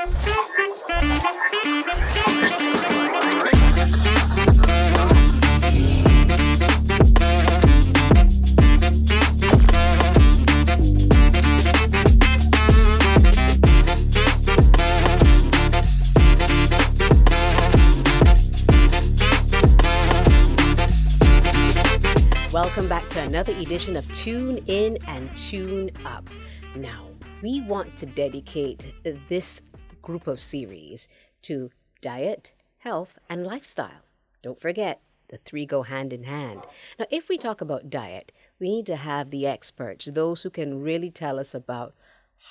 Welcome back to another edition of Tune In and Tune Up. Now, we want to dedicate this group of series to diet, health, and lifestyle. Don't forget, the three go hand in hand. Now, if we talk about diet, we need to have the experts, those who can really tell us about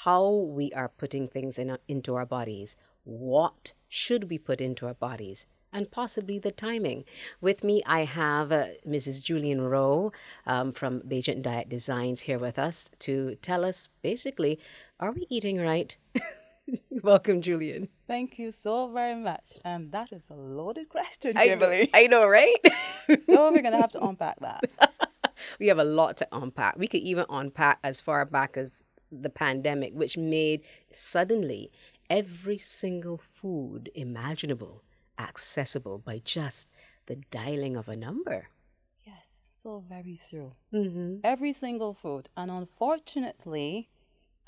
how we are putting things into our bodies, what should we put into our bodies, and possibly the timing. With me, I have Mrs. Julian Rowe from Bajent Diet Designs here with us to tell us, basically, are we eating right? Welcome, Julian. Thank you so very much. And that is a loaded question, Kimberly. I know, right? So we're going to have to unpack that. We have a lot to unpack. We could even unpack as far back as the pandemic, which made suddenly every single food imaginable accessible by just the dialing of a number. Yes, so very true. Mm-hmm. Every single food. And unfortunately,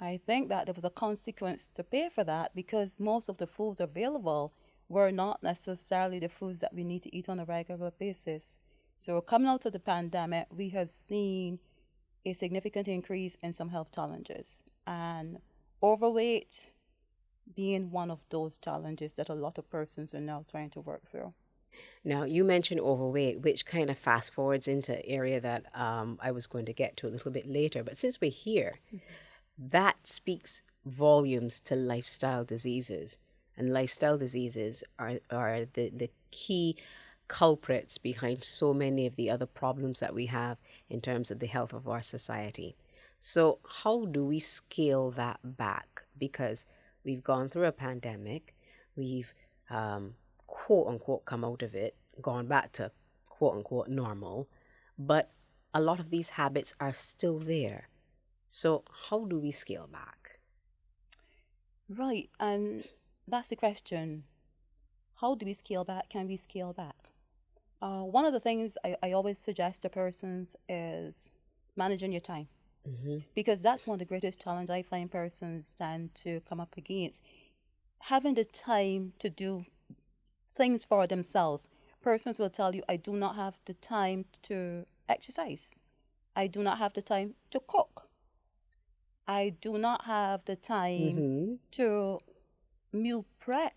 I think that there was a consequence to pay for that because most of the foods available were not necessarily the foods that we need to eat on a regular basis. So coming out of the pandemic, we have seen a significant increase in some health challenges. And overweight being one of those challenges that a lot of persons are now trying to work through. Now, you mentioned overweight, which kind of fast forwards into an area that I was going to get to a little bit later. But since we're here, that speaks volumes to lifestyle diseases. And lifestyle diseases are the key culprits behind so many of the other problems that we have in terms of the health of our society. So how do we scale that back? Because we've gone through a pandemic. We've, quote unquote, come out of it, gone back to quote unquote normal. But a lot of these habits are still there. So how do we scale back? Right. And that's the question. How do we scale back? Can we scale back? One of the things I always suggest to persons is managing your time. Mm-hmm. Because that's one of the greatest challenges I find persons tend to come up against. Having the time to do things for themselves. Persons will tell you, I do not have the time to exercise. I do not have the time to cook. I do not have the time to meal prep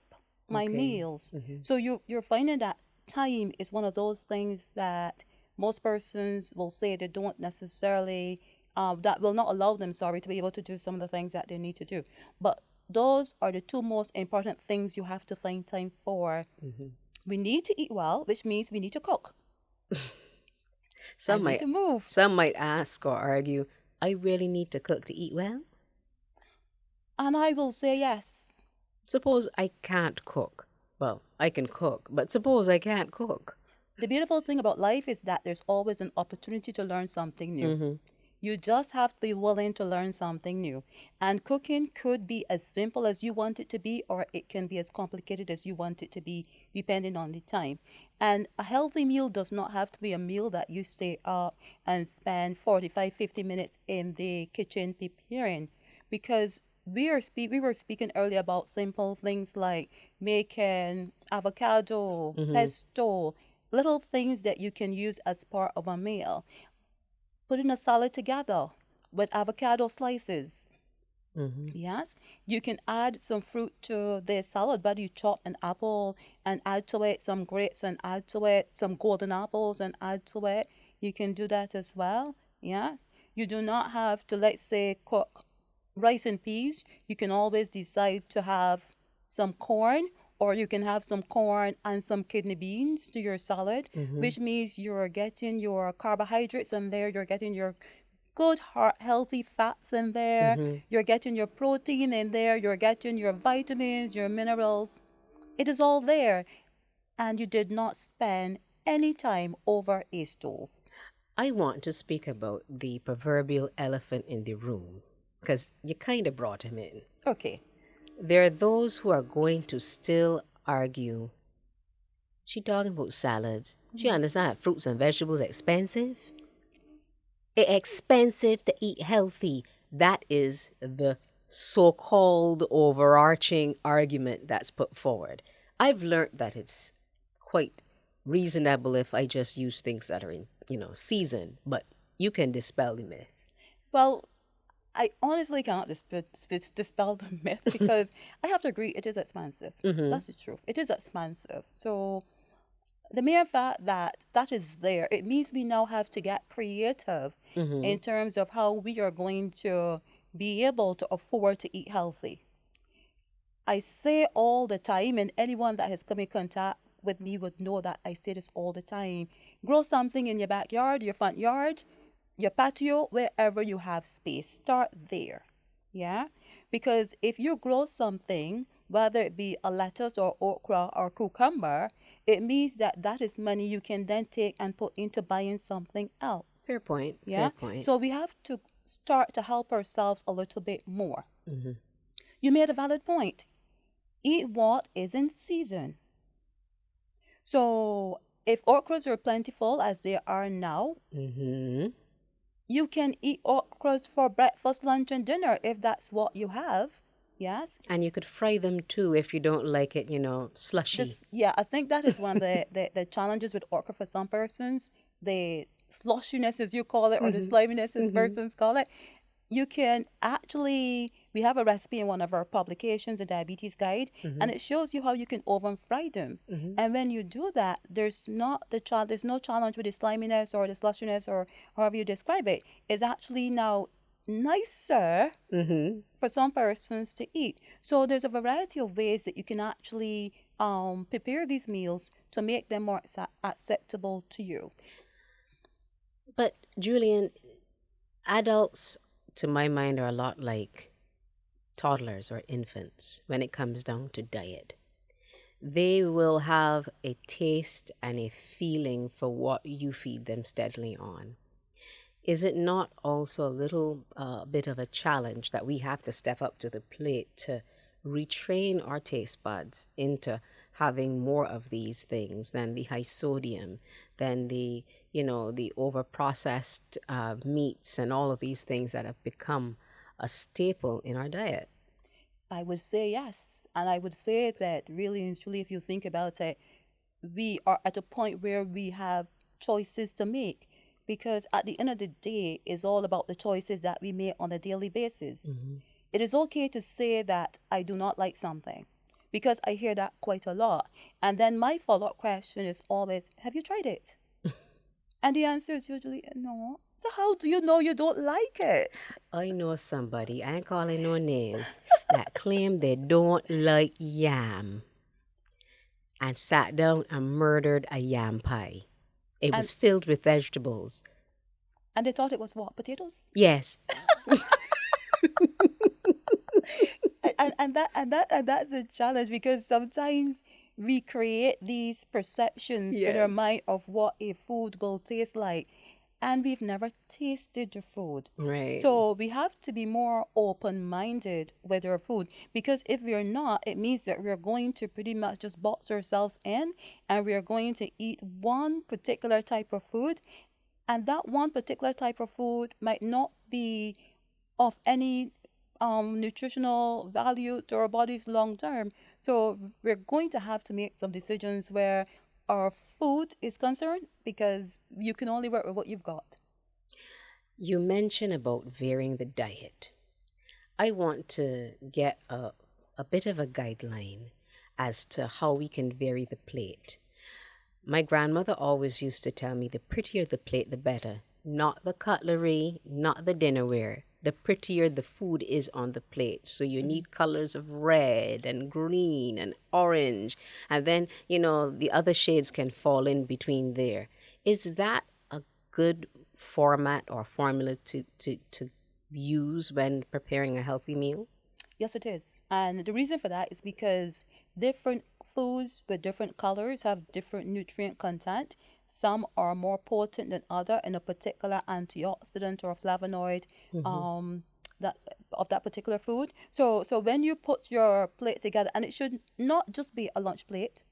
my meals. Mm-hmm. So you're finding that time is one of those things that most persons will say they don't necessarily that will not allow them, to be able to do some of the things that they need to do. But those are the two most important things you have to find time for. Mm-hmm. We need to eat well, which means we need to cook. Some might ask or argue, I really need to cook to eat well? And I will say yes. Suppose I can't cook. Well, I can cook, but suppose I can't cook. The beautiful thing about life is that there's always an opportunity to learn something new. Mm-hmm. You just have to be willing to learn something new. And cooking could be as simple as you want it to be, or it can be as complicated as you want it to be, depending on the time. And a healthy meal does not have to be a meal that you stay up and spend 45, 50 minutes in the kitchen preparing. Because we were speaking earlier about simple things like making avocado, pesto, little things that you can use as part of a meal. Putting a salad together with avocado slices. Mm-hmm. Yes, you can add some fruit to the salad, but you chop an apple and add to it some grapes and add to it some golden apples and add to it. You can do that as well. Yeah, you do not have to, let's say, cook rice and peas. You can always decide to have some corn, or you can have some corn and some kidney beans to your salad, which means you're getting your carbohydrates in there, you're getting your good, healthy fats in there, you're getting your protein in there, you're getting your vitamins, your minerals. It is all there. And you did not spend any time over a stove. I want to speak about the proverbial elephant in the room, because you kind of brought him in. Okay. There are those who are going to still argue. She talking about salads. She understand that fruits and vegetables expensive. It's expensive to eat healthy. That is the so-called overarching argument that's put forward. I've learned that it's quite reasonable if I just use things that are in, season, but you can dispel the myth. Well, I honestly cannot dispel the myth because I have to agree it is expensive. That's the truth. It is expensive. So the mere fact that that is there, it means we now have to get creative in terms of how we are going to be able to afford to eat healthy. I say all the time, and anyone that has come in contact with me would know that I say this all the time. Grow something in your backyard, your front yard, your patio, wherever you have space. Start there. Yeah? Because if you grow something, whether it be a lettuce or okra or cucumber, it means that that is money you can then take and put into buying something else. Fair point. Yeah? Fair point. So we have to start to help ourselves a little bit more. You made a valid point. Eat what is in season. So if okras are plentiful as they are now, you can eat okras for breakfast, lunch, and dinner if that's what you have. Yes. And you could fry them too if you don't like it, slushy. I think that is one of the challenges with okra for some persons. The slushiness, as you call it, or the sliminess, as persons call it. You can actually, we have a recipe in one of our publications, a diabetes guide, and it shows you how you can oven fry them. And when you do that, there's no challenge with the sliminess or the slushiness or however you describe it. It's actually now nicer for some persons to eat. So there's a variety of ways that you can actually prepare these meals to make them more acceptable to you. But Julian, adults, to my mind, are a lot like toddlers or infants when it comes down to diet. They will have a taste and a feeling for what you feed them steadily on. Is it not also a little bit of a challenge that we have to step up to the plate to retrain our taste buds into having more of these things than the high sodium, than the over-processed meats and all of these things that have become a staple in our diet? I would say yes. And I would say that really and truly, if you think about it, we are at a point where we have choices to make. Because at the end of the day, it's all about the choices that we make on a daily basis. It is okay to say that I do not like something, because I hear that quite a lot. And then my follow-up question is always, have you tried it? And the answer is usually no. So how do you know you don't like it? I know somebody, I ain't calling no names, that claim they don't like yam and sat down and murdered a yam pie. It was filled with vegetables. And they thought it was what? Potatoes? Yes. and that's a challenge, because sometimes we create these perceptions in our mind of what a food will taste like, and we've never tasted the food. Right. So we have to be more open-minded with our food, because if we're not, it means that we're going to pretty much just box ourselves in, and we're going to eat one particular type of food, and that one particular type of food might not be of any nutritional value to our bodies long term. So we're going to have to make some decisions where our food is concerned, because you can only work with what you've got. You mentioned about varying the diet. I want to get a bit of a guideline as to how we can vary the plate. My grandmother always used to tell me the prettier the plate, the better. Not the cutlery, not the dinnerware. The prettier the food is on the plate. So you need colors of red and green and orange. And then, the other shades can fall in between there. Is that a good format or formula to use when preparing a healthy meal? Yes, it is. And the reason for that is because different foods with different colors have different nutrient content. Some are more potent than other in a particular antioxidant or flavonoid that particular food. So when you put your plate together, and it should not just be a lunch plate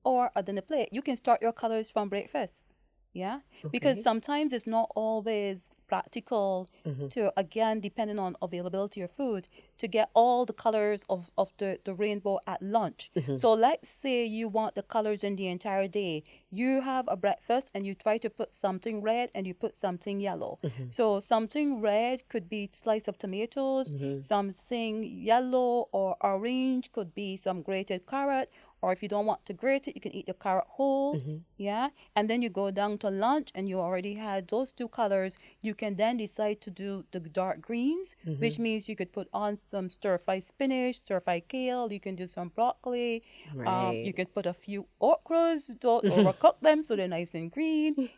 or a dinner plate. You can start your colors from breakfast. Yeah, because Okay. sometimes it's not always practical to, again, depending on availability of food, to get all the colors of the rainbow at lunch. So let's say you want the colors in the entire day. You have a breakfast and you try to put something red and you put something yellow. So something red could be slice of tomatoes, something yellow or orange could be some grated carrot, or if you don't want to grate it, you can eat the carrot whole. Yeah. And then you go down to lunch and you already had those two colors. You can then decide to do the dark greens, which means you could put on some stir fry spinach, stir fry kale. You can do some broccoli. You Right. can put a few okras, don't overcook them so they're nice and green,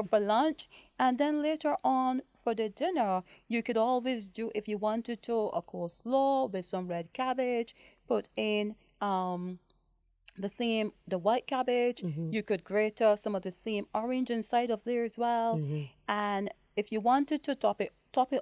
for lunch. And then later on, for the dinner, you could always do, if you wanted to, a coleslaw with some red cabbage, put in the white cabbage. You could grate some of the same orange inside of there as well. And if you wanted to top it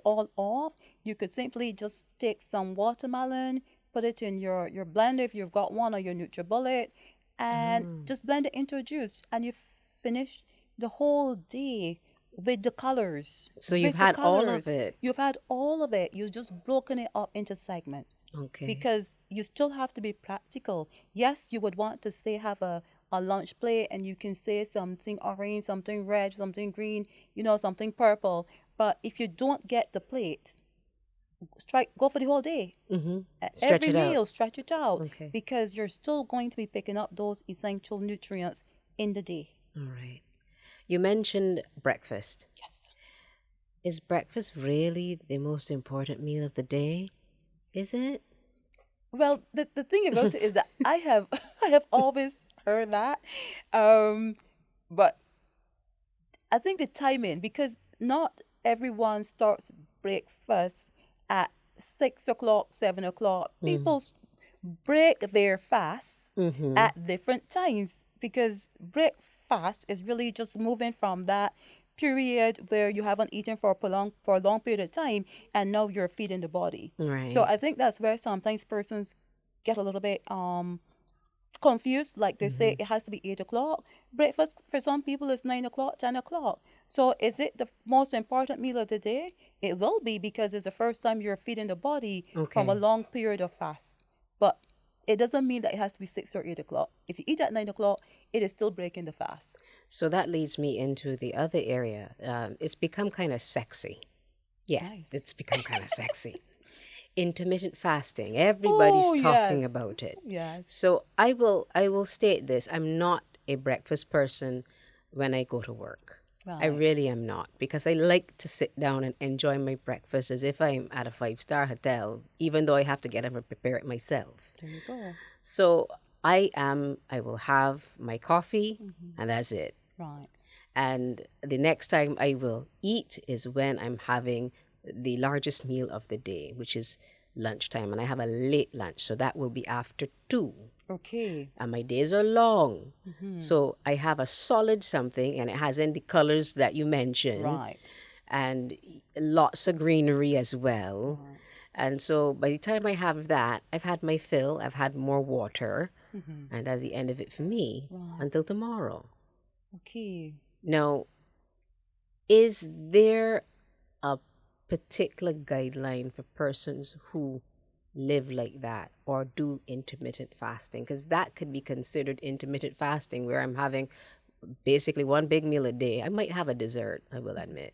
all off, you could simply just take some watermelon, put it in your blender if you've got one, or your NutriBullet, and just blend it into a juice, and you finish the whole day with the colors. So you've With the had all colors. of it. You've had all of it. You've just broken it up into segments. Okay. Because you still have to be practical. Yes, you would want to say have a lunch plate, and you can say something orange, something red, something green, something purple. But if you don't get the plate, go for the whole day. Stretch Every it out. meal, stretch it out. Okay. Because you're still going to be picking up those essential nutrients in the day. All right. You mentioned breakfast. Yes. Is breakfast really the most important meal of the day? Is it? Well, the thing about it is that I have I have always heard that, but I think the timing, because not everyone starts breakfast at 6 o'clock, 7 o'clock. People break their fasts at different times, because breakfast is really just moving from that period where you haven't eaten for a long period of time, and now you're feeding the body. Right. So I think that's where sometimes persons get a little bit confused. Like they say it has to be 8 o'clock. Breakfast for some people is 9 o'clock, 10 o'clock. So is it the most important meal of the day? It will be, because it's the first time you're feeding the body from a Okay. long period of fast. But it doesn't mean that it has to be 6 or 8 o'clock. If you eat at 9 o'clock, it is still breaking the fast. So that leads me into the other area. It's become kind of sexy. Yeah, Nice. it's become kind of sexy. Intermittent fasting. Everybody's Oh, talking yes. about it. Yes. So I will state this. I'm not a breakfast person when I go to work. I Right. really am not, because I like to sit down and enjoy my breakfast as if I'm at a 5-star hotel, even though I have to get up and prepare it myself. There you go. So I will have my coffee and that's it. Right. And the next time I will eat is when I'm having the largest meal of the day, which is lunchtime. And I have a late lunch, so that will be after 2. Okay. And my days are long. So I have a solid something, and it has in the colors that you mentioned. Right. And lots of greenery as well. And so by the time I have that, I've had my fill, I've had more water, and that's the end of it for me until tomorrow. Okay. Now, is there a particular guideline for persons who live like that or do intermittent fasting? Because that could be considered intermittent fasting, where I'm having basically one big meal a day. I might have a dessert, I will admit,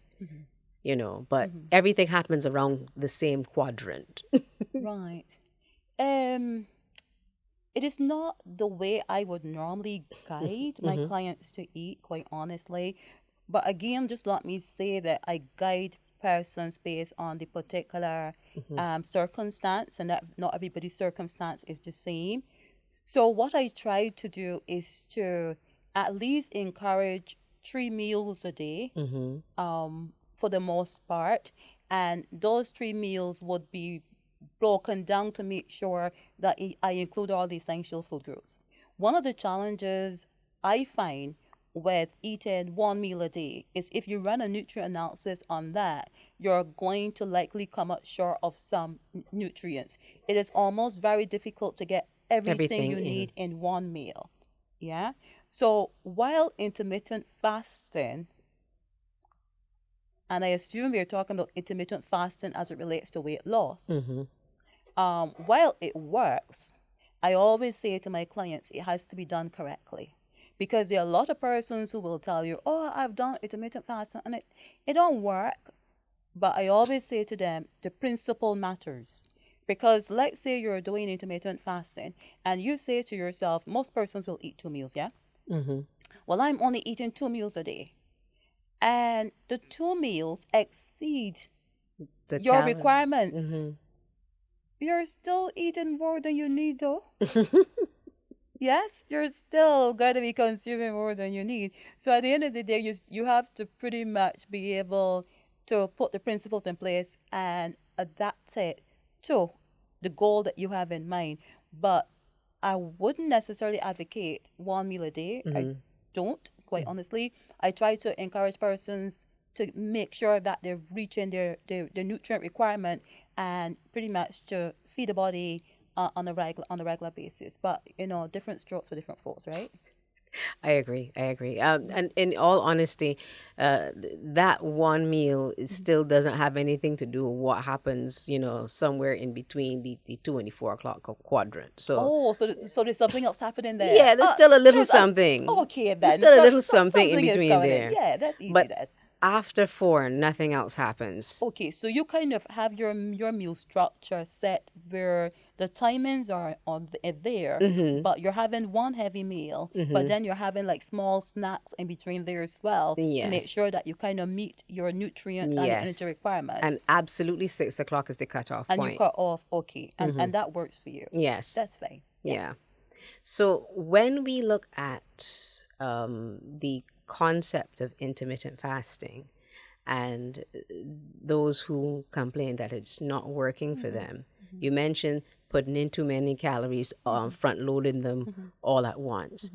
but everything happens around the same quadrant. Right. It is not the way I would normally guide my clients to eat, quite honestly. But again, just let me say that I guide persons based on the particular circumstance, and that not everybody's circumstance is the same. So what I try to do is to at least encourage 3 meals a day, for the most part. And those 3 meals would be broken down to make sure that I include all the essential food groups. One of the challenges I find with eating one meal a day is if you run a nutrient analysis on that, you're going to likely come up short of some nutrients. It is almost very difficult to get everything Everything you in. need in one meal. Yeah. So while intermittent fasting, and I assume we're talking about intermittent fasting as it relates to weight loss, while it works, I always say to my clients, it has to be done correctly. Because there are a lot of persons who will tell you, oh, I've done intermittent fasting and it don't work. But I always say to them, the principle matters. Because let's say you're doing intermittent fasting and you say to yourself, most persons will eat 2 meals, yeah? Well, I'm only eating 2 meals a day. And the 2 meals exceed The your calorie. requirements. You're still eating more than you need, though. Yes, you're still going to be consuming more than you need. So at the end of the day, you have to pretty much be able to put the principles in place and adapt it to the goal that you have in mind. But I wouldn't necessarily advocate 1 meal a day. I don't, quite honestly. I try to encourage persons to make sure that they're reaching their nutrient requirement and pretty much to feed the body on a regular basis. But different strokes for different folks, right? I agree. I agree. And in all honesty, that one meal still doesn't have anything to do with what happens, somewhere in between the 2 and the 4 o'clock quadrant. So, Oh, so there's something else happening there. yeah, there's still a little There's something. okay There's then. still a little So something in something is between coming in. there. Yeah, that's easy But then. after 4, nothing else happens. Okay, so you kind of have your meal structure set where the timings are there, but you're having one heavy meal, but then you're having like small snacks in between there as well to make Yes. sure that you kind of meet your nutrient and energy Yes. requirement. And absolutely 6 o'clock is the cutoff And you point. cut off, okay, and that works for you. Yes. That's fine. Yeah. So when we look at the concept of intermittent fasting and those who complain that it's not working for them, you mentioned putting in too many calories, front loading them all at once.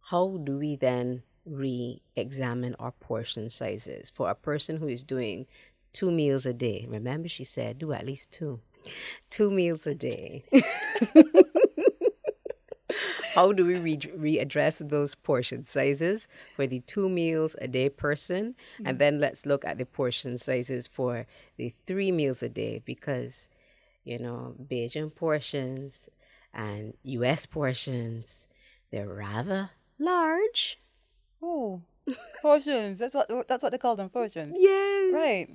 How do we then re-examine our portion sizes for a person who is doing 2 meals a day? Remember, she said do at least 2 meals a day. How do we readdress those portion sizes for the 2 meals a day person? And then let's look at the portion sizes for the 3 meals a day because, Bajan portions and US portions, they're rather large. Oh, portions. That's what they call them, portions. Yes. Right.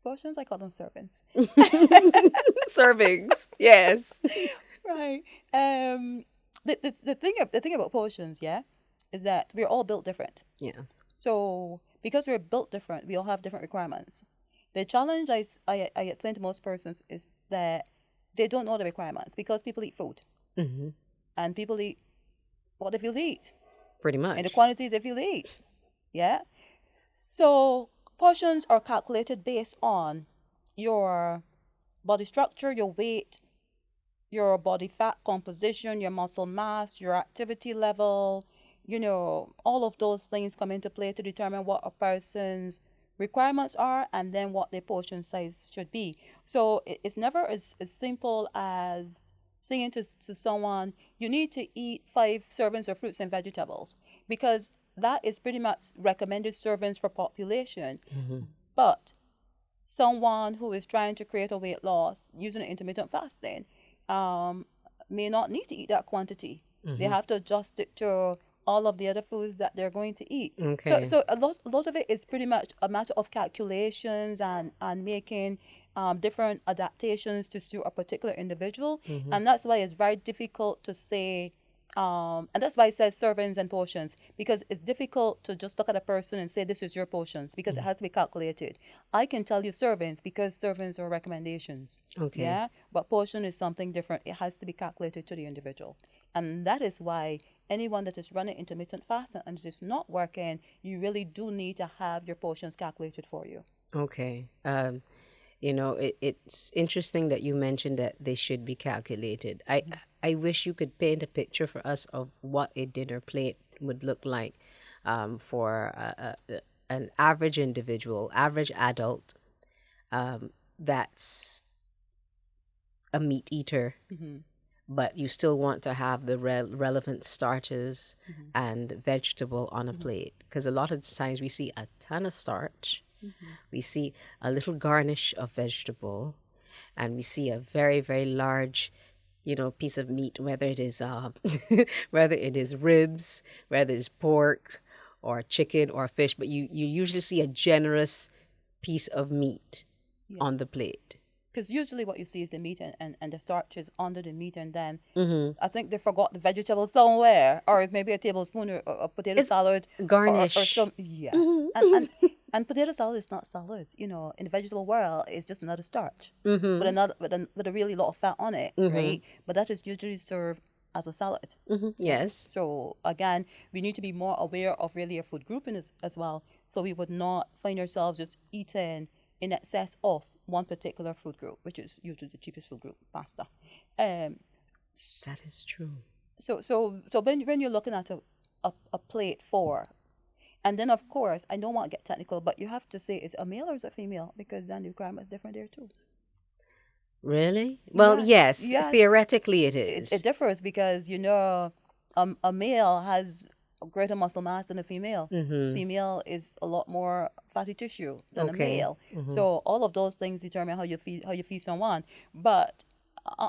Portions, I call them servings. Servings. Yes. Right. The thing about portions, yeah, is that we're all built different. Yes. So because we're built different, we all have different requirements. The challenge I explain to most persons is that they don't know the requirements because people eat food. And people eat what they feel to eat. Pretty much. In the quantities they feel to eat. Yeah. So portions are calculated based on your body structure, your weight, your body fat composition, your muscle mass, your activity level, all of those things come into play to determine what a person's requirements are and then what their portion size should be. So it's never as simple as saying to someone, you need to eat 5 servings of fruits and vegetables, because that is pretty much recommended servings for population. But someone who is trying to create a weight loss using intermittent fasting may not need to eat that quantity. They have to adjust it to all of the other foods that they're going to eat. Okay. So a lot of it is pretty much a matter of calculations and making different adaptations to suit a particular individual. And that's why it's very difficult to say, and that's why it says servings and portions, because it's difficult to just look at a person and say, this is your portions, because it has to be calculated. I can tell you servings because servings are recommendations. Okay. Yeah. But portion is something different. It has to be calculated to the individual. And that is why anyone that is running intermittent fasting and it is not working, you really do need to have your portions calculated for you. Okay. It's interesting that you mentioned that they should be calculated. I wish you could paint a picture for us of what a dinner plate would look like for an average individual, average adult, that's a meat eater, but you still want to have the relevant starches and vegetable on a plate. Because a lot of times we see a ton of starch, we see a little garnish of vegetable, and we see a very, very large, piece of meat, whether it is whether it is ribs, whether it's pork or chicken or fish, but you usually see a generous piece of meat on the plate. Because usually what you see is the meat and the starch is under the meat, and then I think they forgot the vegetable somewhere, or maybe a tablespoon or a potato salad. Garnish. Or some, yes. And potato salad is not salad. In the vegetable world, it's just another starch with a really lot of fat on it, right? But that is usually served as a salad. Yes. So again, we need to be more aware of really our food grouping as well, so we would not find ourselves just eating in excess of one particular food group, which is usually the cheapest food group, pasta. That is true. So when you're looking at a plate for, and then of course, I don't want to get technical, but you have to say, is it a male or is it female? Because then the requirement is different there too. Really? Well, yes. Theoretically it is. It differs because, a male has a greater muscle mass than a female. Female is a lot more fatty tissue than a male. So all of those things determine how you feed someone. But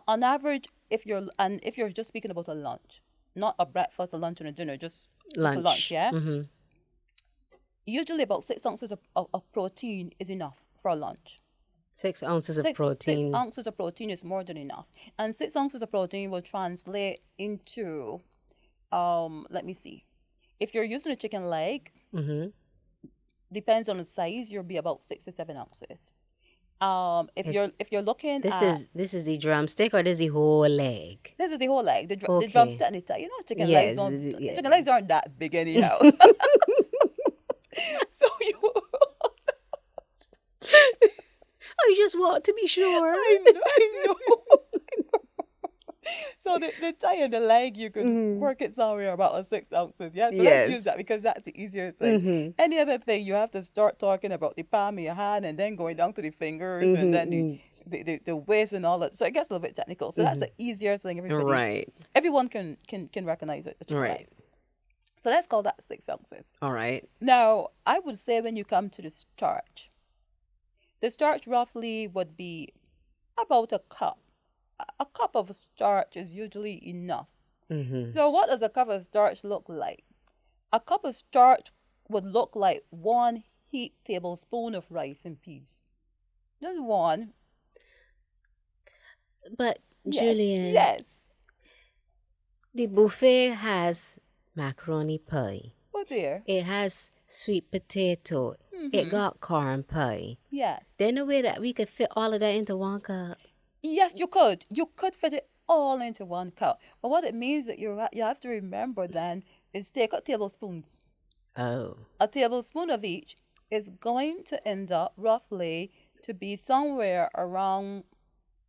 on average, if you're just speaking about a lunch, not a breakfast, a lunch, and a dinner, just a lunch, yeah. Usually about 6 ounces of protein is enough for a lunch. 6 ounces of protein. 6 ounces of protein is more than enough, and 6 ounces of protein will translate into, let me see. If you're using a chicken leg, depends on the size, you'll be about 6 to 7 ounces. If you're looking this is the drumstick, or this is the whole leg? This is the whole leg. The drumstick and the thigh. Chicken legs chicken legs aren't that big anyhow. So I just want to be sure. I know. So the thigh and the leg, you could work it somewhere about 6 ounces. Yeah, so let's use that because that's the easiest thing. Any other thing, you have to start talking about the palm of your hand and then going down to the fingers and then the waist and all that. So it gets a little bit technical. So that's the easier thing. Everyone can recognize it. Right. So let's call that 6 ounces. All right. Now, I would say when you come to the starch roughly would be about a cup. A cup of starch is usually enough. So what does a cup of starch look like? A cup of starch would look like 1 heaped tablespoon of rice and peas. Just one. But, Julian. Yes. The buffet has macaroni pie. Oh dear. It has sweet potato. It got corn pie. Yes. There's no way that we could fit all of that into 1 cup. Yes, you could. You could fit it all into 1 cup. But what it means that you have to remember then is take out tablespoons. Oh. A tablespoon of each is going to end up roughly to be somewhere around,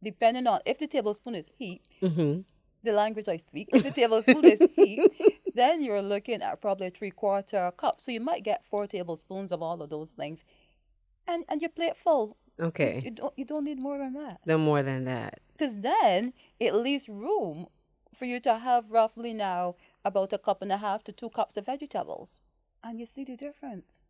depending on if the tablespoon is heaped, the language I speak, if the tablespoon is heaped, then you're looking at probably a 3/4 cup. So you might get 4 tablespoons of all of those things. And your plate full. Okay. You don't need more than that. No more than that. Because then it leaves room for you to have roughly now about 1.5 cups to 2 cups of vegetables. And you see the difference.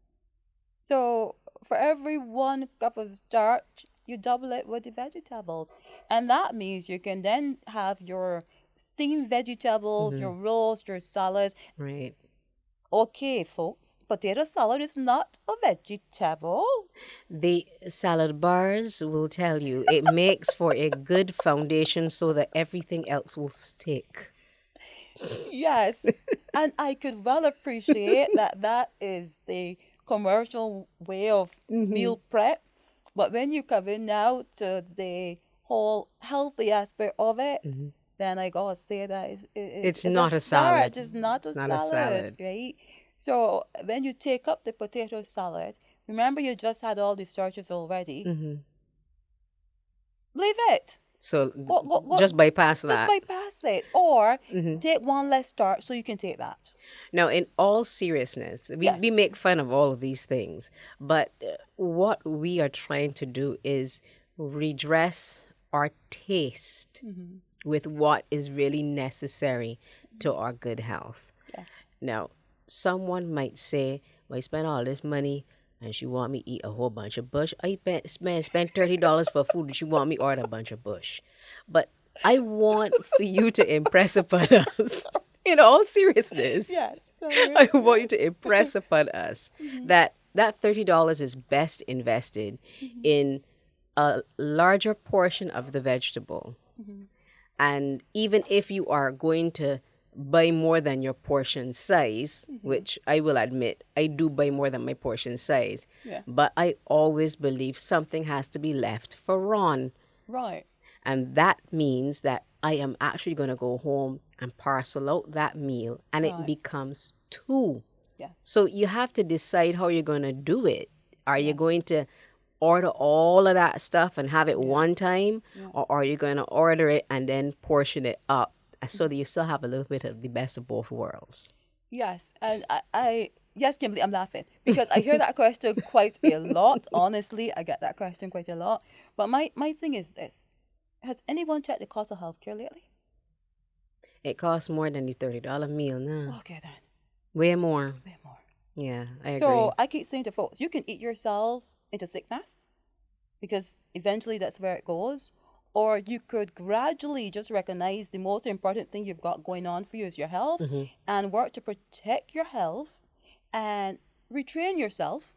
So for every 1 cup of starch, you double it with the vegetables. And that means you can then have your steamed vegetables, your rolls, your salads. Right. Okay, folks, potato salad is not a vegetable. The salad bars will tell you it makes for a good foundation so that everything else will stick. Yes, and I could well appreciate that is the commercial way of meal prep. But when you come in now to the whole healthy aspect of it, then I gotta say that it's not a salad. It's not a salad, right? So when you take up the potato salad, remember you just had all the starches already. Leave it. So just bypass that. Just bypass it. Or take 1 less starch so you can take that. Now, in all seriousness, Yes. we make fun of all of these things, but what we are trying to do is redress our taste with what is really necessary to our good health. Yes. Now, someone might say, well, I spent all this money and she want me to eat a whole bunch of bush. I spent $30 for food and she want me to order a bunch of bush. But I want for you to impress upon us, in all seriousness, Yes. I want you to impress upon us that $30 is best invested in a larger portion of the vegetable. And even if you are going to buy more than your portion size, which I will admit, I do buy more than my portion size, Yeah. but I always believe something has to be left for Ron. Right. And that means that I am actually going to go home and parcel out that meal, and it becomes two. Yes. So you have to decide how you're going to do it. Are you going to order all of that stuff and have it one time, or are you going to order it and then portion it up so that you still have a little bit of the best of both worlds? Yes. And yes, Kimberly, I'm laughing because I hear that question quite a lot. Honestly, I get that question quite a lot. But my thing is this. Has anyone checked the cost of healthcare lately? It costs more than the $30 meal now. Okay, then. Way more. Way more. Yeah, I agree. So I keep saying to folks, you can eat yourself into sickness because eventually that's where it goes. Or you could gradually just recognize the most important thing you've got going on for you is your health and work to protect your health and retrain yourself.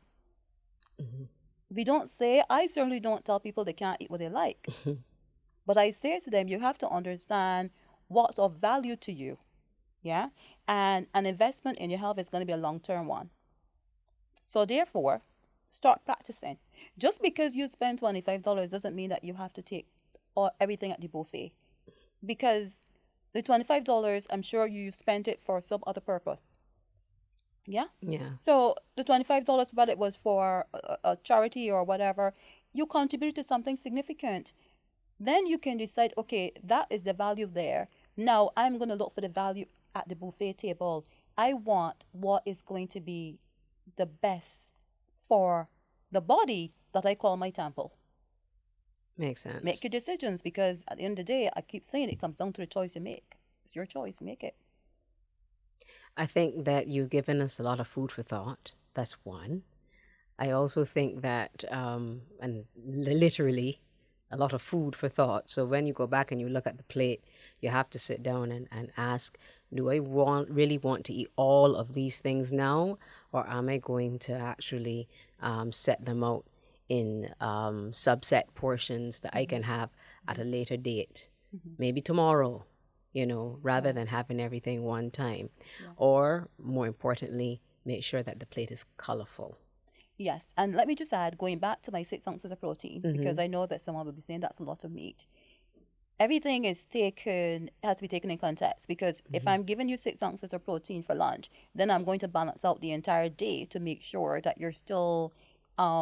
We don't say, I certainly don't tell people they can't eat what they like. But I say to them, you have to understand what's of value to you. Yeah. And an investment in your health is going to be a long-term one. So therefore, start practicing. Just because you spend $25 doesn't mean that you have to take everything at the buffet. Because the $25, I'm sure you spent it for some other purpose. Yeah? Yeah. So the $25, whether it was for a charity or whatever, you contributed to something significant. Then you can decide, okay, that is the value there. Now I'm going to look for the value at the buffet table. I want what is going to be the best for the body that I call my temple. Makes sense. Make your decisions because at the end of the day, I keep saying it comes down to the choice you make. It's your choice. Make it. I think that you've given us a lot of food for thought. That's one. I also think that, and literally, a lot of food for thought. So when you go back and you look at the plate, you have to sit down and ask, do I really want to eat all of these things now? Or am I going to actually set them out in subset portions that I can have at a later date? Maybe tomorrow, rather than having everything one time. Or more importantly, make sure that the plate is colorful. Yes, and let me just add, going back to my 6 ounces of protein, because I know that someone will be saying that's a lot of meat. Everything has to be taken in context, because if I'm giving you 6 ounces of protein for lunch, then I'm going to balance out the entire day to make sure that you're still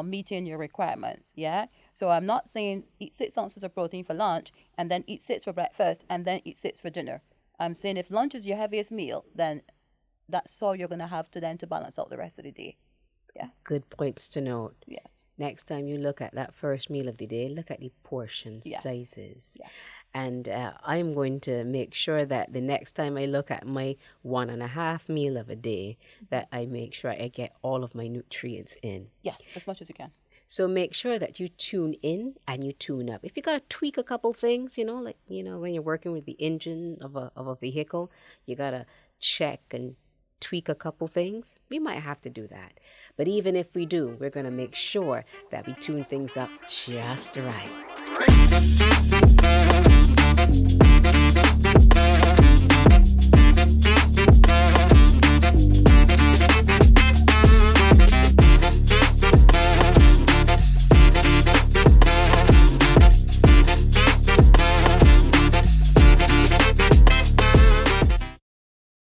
meeting your requirements. Yeah. So I'm not saying eat 6 ounces of protein for lunch and then eat 6 for breakfast and then eat 6 for dinner. I'm saying if lunch is your heaviest meal, then that's all you're going to have to then to balance out the rest of the day. Yeah. Good points to note. Yes. Next time you look at that first meal of the day, look at the portion sizes. Yes. And I'm going to make sure that the next time I look at my 1.5 meal of a day, that I make sure I get all of my nutrients in. Yes, as much as you can. So make sure that you tune in and you tune up. If you got to tweak a couple things, when you're working with the engine of a vehicle, you got to check and tweak a couple things. We might have to do that. But even if we do, we're going to make sure that we tune things up just right.